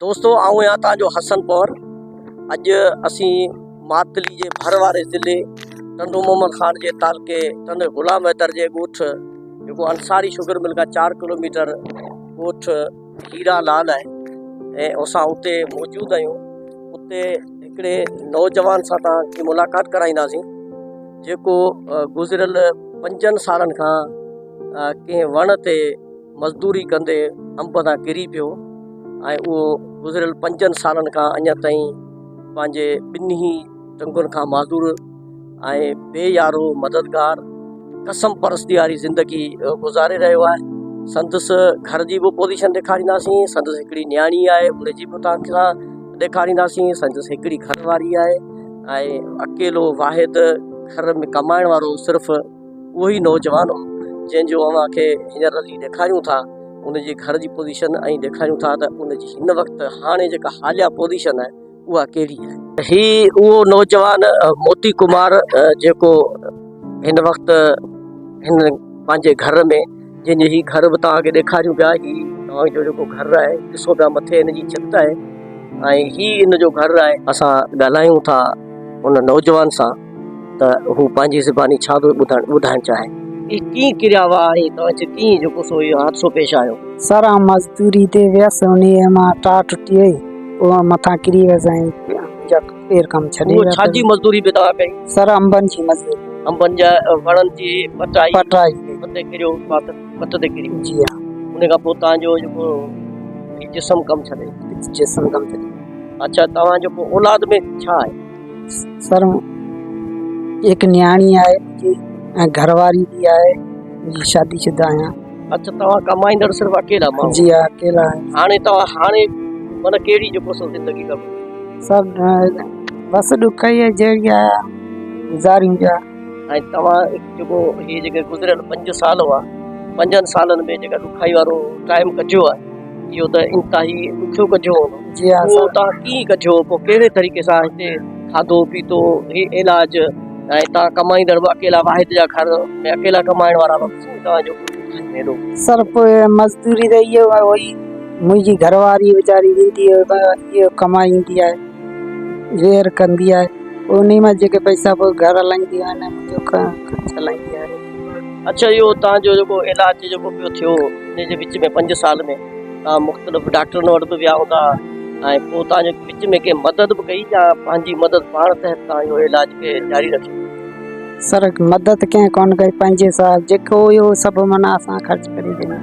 दोस्तों आऊं यहाँ तव्हांजो हसन पौर। अॼु असीं मातली जे भर वारे ज़िले टंडो मोहम्मद खान जे तालके टंडे गुलाम हैदर जे ॻोठ जेको अंसारी शुगर मिल खां 4 किलोमीटर ॻोठ हीरा लाल आहे ऐं असां उते मौजूदु आहियूं। उते हिकिड़े नौजवान सां तव्हांजी मुलाक़ात कराईंदासीं जेको गुज़िरियल 5 सालनि खां कंहिं वण ते मज़दूरी कंदे अंब तां किरी पियो ऐं उहो गुज़िरियल 5 सालनि खां अञा ताईं पंहिंजे ॿिन्ही टंगुनि खां माज़ूर ऐं बेयारो मददगार कसम परस्ती वारी ज़िंदगी गुज़ारे रहियो आहे। संदसि घर जी बि पोज़ीशन ॾेखारींदासीं, संदसि हिकिड़ी न्याणी आहे उनजी बि तव्हांखे ॾेखारींदासीं, संदसि हिकिड़ी घरवारी आहे ऐं अकेलो वाहिद घर में कमाइण वारो सिर्फ़ु उहो ई नौजवान हो जंहिंजो अव्हांखे हींअर ॾेखारियूं था उनजे घर जी पोज़ीशन ऐं ॾेखारियूं था त उनजी हिन वक़्तु हाणे जेका हालिया पोज़ीशन आहे उहा कहिड़ी आहे। ही उहो नौजवान मोती कुमार जेको हिन वक़्तु हिन पंहिंजे घर में जंहिंजे ही घर बि तव्हांखे ॾेखारियूं पिया, ही तव्हांजो जेको घर आहे ॾिसो पिया मथे हिनजी छित आहे ऐं ही इन जो घर आहे। असां ॻाल्हायूं था उन नौजवान सां त हू पंहिंजी ज़बानी छा थो ॿुधाइणु चाहे। कीअं किरिया हुआ ऐं तव्हांखे कीअं जेको सो इहो हादसो पेश आयो? सर मज़दूरी ते वियसि उन मां टाह टुटी वई, उहा मथां किरी वियसि ऐं पेर कमु छॾे। छाजी मज़दूरी बि तव्हां कई? सर अंबनि जी मज़दूरी, अंबनि जा वणनि जी पटाई ते किरियो, पट ते किरी। जी हा। उन खां पोइ तव्हांजो जेको जिस्म कमु छॾे? जिस्म कमु छॾे। अच्छा, तव्हां जेको औलाद में छा आहे? सर हिकु न्याणी आहे ऐं घरवारी बि आहे, शादी शुदा आहियां। अच्छा, तव्हां कमाईंदड़ सिर्फ़ु अकेला माण्हू? जी हा, अकेला आहे। हाणे माना कहिड़ी जेको सो ज़िंदगी कबो? सर बसि ॾुख ई जहिड़ी आहे गुज़ारियूं पिया। ऐं तव्हां जेको हीअ जेके गुज़िरियल 5 साल हुआ, 5 सालनि में जेका ॾुखाई वारो टाइम कढियो आहे इहो त इंतिहाई ॾुखियो कढियो हूंदो। जी हा। उहो तव्हां कीअं कढियो, पोइ कहिड़े तरीक़े सां हिते खाधो पीतो इलाज ऐं तव्हां कमाईंदड़ बि अकेला वाहिद जा घर में अकेला कमाइण वारा तव्हांजो? सर पोइ मज़दूरी त इहो हुई, मुंहिंजी घरवारी वीचारी ईंदी इहो कमाई ईंदी आहे, वेर कंदी आहे, उन मां जेके पैसा पोइ घर हलाईंदी आहे न मुंहिंजो ख़र्च हलाईंदी आहे। अच्छा, इहो तव्हांजो जेको इलाज जेको पियो थियो इन जे विच में 5 साल में तव्हां मुख़्तलिफ़ डॉक्टरनि वटि बि विया हूंदा ऐं पोइ तव्हांजे विच में कंहिं मदद बि कई या पंहिंजी मदद पाण तहत तव्हां इहो इलाज खे जारी रखियो? सर मदद कंहिं कोन कई, 5 साल जेको हुयो सभु माना असां ख़र्च करे ॾिना।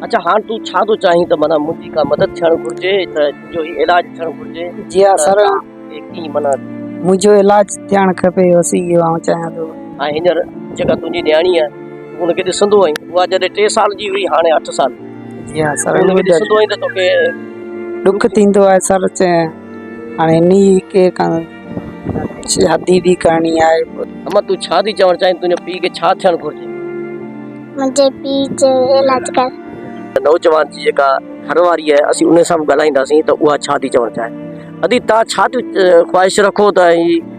अच्छा, हाणे तूं छा थो चाहीं त माना मुंहिंजी का मदद थियणु घुरिजे त जो ही इलाज थियणु घुरिजे? जी हा सर, कीअं माना मुंहिंजो इलाज थियणु खपे बसि इहो आउं चाहियां थो। ऐं हींअर जेका तुंहिंजी न्याणी आहे उनखे ॾिसंदो आहीं, उहा जॾहिं 3 साल जी हुई हाणे 8 साल। जी हा सर, उनखे ॾिसंदो आहीं त तोखे ॾुख थींदो आहे सर। हाणे इन्ही के शादी बि करणी आहे। अम्मा तूं छा थी चवणु चाहीं, तुंहिंजे पीउ खे छा थियणु घुरिजे? मुंहिंजे पीउ जो इलाज कर। नौजवान जी जेका घरवारी आहे असीं उन सां बि ॻाल्हाईंदासीं त उहा छा थी चवणु चाहे। अदी तव्हां छा थी ख़्वाहिश रखो त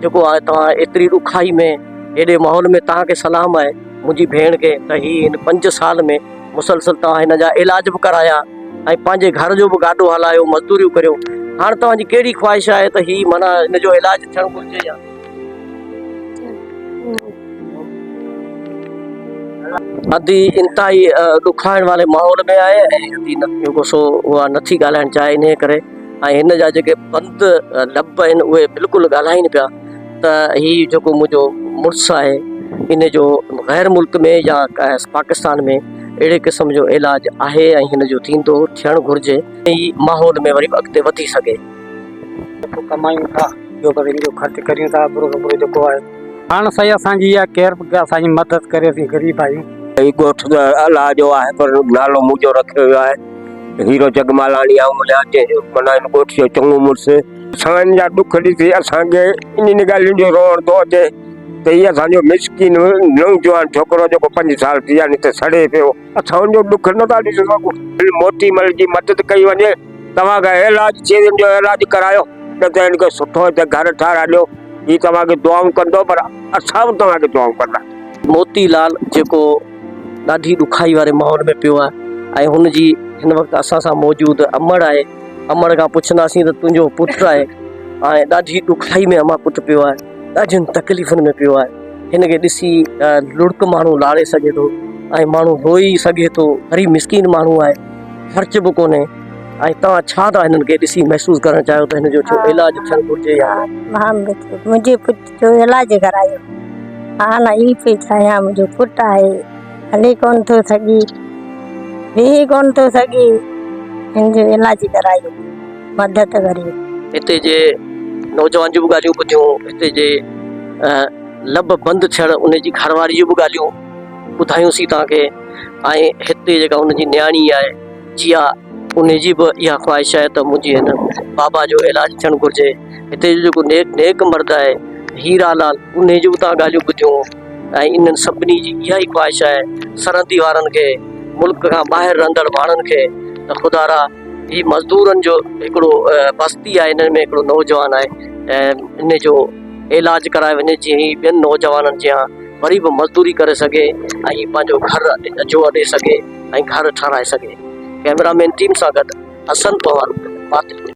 जेको आहे तव्हां एतिरी ॾुखाई में हेॾे माहौल में तव्हांखे सलाम आहे मुंहिंजी भेण खे त ही हिन 5 साल में मुसलसल तव्हां हिन जा इलाज बि कराया ऐं पंहिंजे घर जो बि गाॾो हलायो, मज़दूरियूं करियो। हाणे तव्हांजी कहिड़ी ख़्वाहिश आहे त ही माना हिन जो इलाज थियणु घुरिजे या? अदी इंतिहाई ॾुखाइण वारे माहौल में आहे ऐं अदी जेको सो उहा नथी ॻाल्हाइणु चाहे, इन करे ऐं हिन जा जेके बंदि लब आहिनि उहे बिल्कुलु ॻाल्हाइनि पिया त हीउ जेको मुंहिंजो मुड़ुसु आहे इन जो ग़ैर मुल्क में या पाकिस्तान में अहिड़े क़िस्म जो इलाज आहे ऐं हिन जो थियणु घुरिजे ऐं माहौल में वरी अॻिते वधी सघे। कमायूं था, ॿियो पंहिंजो ख़र्च करियूं था, बुरो जेको आहे हाणे सही असांजी इहा केरु असांजी मदद करे, असीं ग़रीब आहियूं। ॻोठ जो इलाज आहे पर नालो मुंहिंजो रखियो वियो आहे हीरो जगमालाणी आहे। माना हिन ॻोठ जो चङो मुड़ुसु असांजा जा ॾुख ॾिसी असांखे इन ॻाल्हियुनि जो रोअण थो अचे त हीअ असांजो मिसकिन नौजवान छोकिरो जेको 5 साल थी विया हिते सड़े पियो, असां हुनजो ॾुख नथा ॾिसी सघूं। मोती मल जी मदद कई वञे, तव्हांखे इलाज चीज़ुनि जो इलाज करायो न त हिनखे सुठो हिते घर ठाराए ॾियो, ही तव्हांखे दुआऊं कंदो पर असां बि तव्हांखे दुआऊं कंदा। मोतीलाल जेको ॾाढी ॾुखाई वारे माहौल में पियो आहे ऐं हुनजी हिन वक़्तु असां सां मौजूदु अमड़ आहे। अमर खां पुछंदासीं त तुंहिंजो पुटु आहे ऐं ॾाढी ॾुखियाई में अमा पुटु पियो आहे, ॾाढियुनि तकलीफ़ुनि में पियो आहे। हिन खे ॾिसी लुड़क माण्हू लाड़े सघे थो ऐं माण्हू रोई सघे थो। गरीब मिसकीन माण्हू आहे, ख़र्च बि कोन्हे। ऐं तव्हां छा था हिननि खे ॾिसी महसूसु करणु चाहियो त हिन जो छो इलाजु थियणु घुरिजे? मां मुंहिंजे पुट जो इलाजु करायो। हाणे ई पई चाहियां, मुंहिंजो पुटु आहे, हले कोन थो सघे, वेही कोन थो सघे, हिन जो इलाजु करायो, मदद करियो। हिते जे नौजवान जूं बि ॻाल्हियूं ॿुधियूं, हिते जे लब बंदि थियणु उन जी घरवारी जूं बि ॻाल्हियूं ॿुधायूंसीं तव्हांखे। ऐं हिते जेका उनजी न्याणी आहे जिया, उन जी बि इहा ख़्वाहिश आहे त मुंहिंजी हिन बाबा जो इलाजु थियणु घुरिजे। हिते जो जेको नेक मर्द आहे हीरा लाल, उन जूं बि तव्हां ॻाल्हियूं ॿुधियूं। ऐं इन्हनि सभिनी जी इहा ई ख़्वाहिश आहे सरहदी वारनि खे, मुल्क खां ॿाहिरि रहंदड़ माण्हुनि खे, त ख़ुदारा ही मज़दूरनि जो हिकिड़ो बस्ती आहे, हिन में हिकिड़ो नौजवान आहे ऐं इन जो इलाजु कराए वञे जीअं ही ॿियनि नौजवाननि जीअं वरी बि मज़दूरी करे सघे ऐं ही पंहिंजो घर जो ॾे सघे ऐं घर ठाराए सघे। कैमरामैन टीम सां गॾु हसन पवार, मातृ।